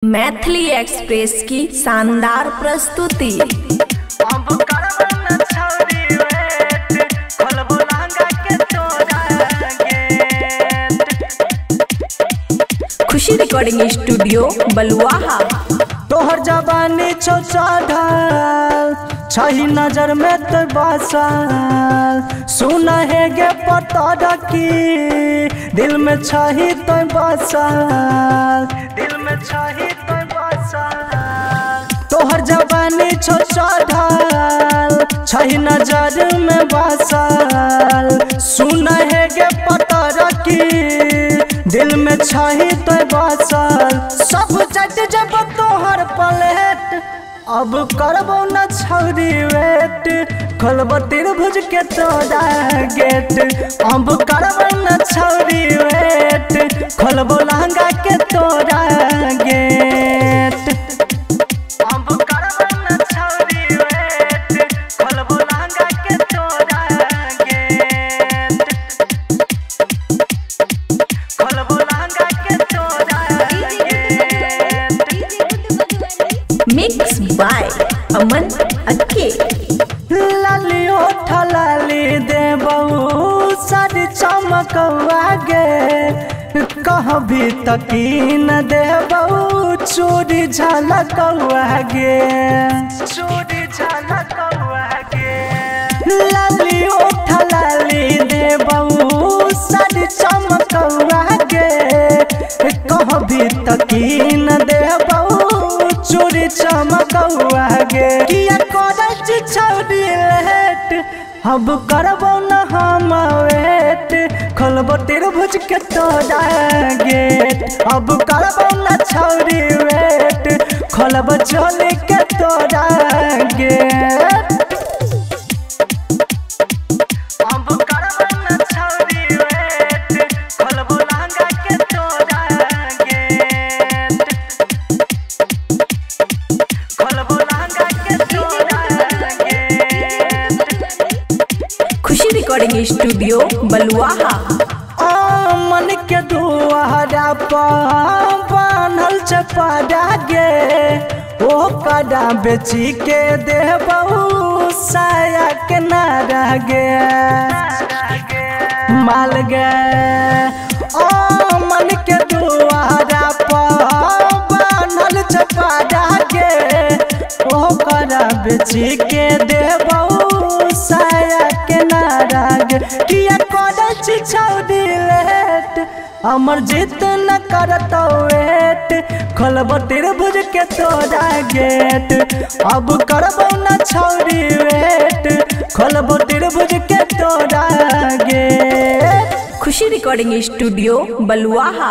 Maithili express की शानदार प्रस्तुति। खुशी रिकॉर्डिंग स्टूडियो बलुआहा। तोहर जवानी छो चढ़ल छही नजर में तो बसल, सुन है गे पता रखी दिल में छही तो बसल, दिल में छही तो बसल। तोहर जवानी छो चढ़ल छही नजर में बसल, सुन है गे पता रखी दिल में छही तो बसल। सब जट जब तोहर पलेट अब करबो न छौरी वेट, खोलबो त्रिभुज के तोरा गेट। अब करबो न छौरी वेट, खोलबो लहंगा के तोरा गेट। अब करबो न छौरी वेट, खोलबो लहंगा के तोरा गेट, खोलबो लहंगा के तोरा गेट। मिक्स बाय अमन अक्के। लाली ओठ लाली देबू सारी चमकवा गे, कहबी तकीन देबू चोरी झलकवा गे, चोरी झलकवा गे। लाली ओठ लाली देबू सारी चमकवा गे, कहबी तकीन देबू चोरी चमकवा गे। किया करज छौरी लेट, अब करबो न हम वेट, खोलबो त्रिभुज के तोरा गेट। अब करबो न छौरी वेट, खोलबो चोली के तोरा गेट। अब करबो न छौरी वेट, खोलबो लहंगा के तोरा गेट, खोलबो लहंगा के तोरा गेट। खुशी रिकॉर्डिंग स्टूडियो बलुआहा। मन के दुआरा पर बान्हल चपड़ा गे, ओ कड़ा बेची के देबू साया के नारा गे, माल गे। ओ मन के दुआरा पर बान्हल चपड़ा गे, ओ कड़ा बेची के देबू साया के नारा गे। किया करज छौरी लेट, अमर जीत न करत वेट, खोलबो त्रिभुज के तोरा गेट। अब करबो न छौरी वेट, खोलबो त्रिभुज के तोरा गेट। खुशी रिकॉर्डिंग स्टूडियो बलुआहा।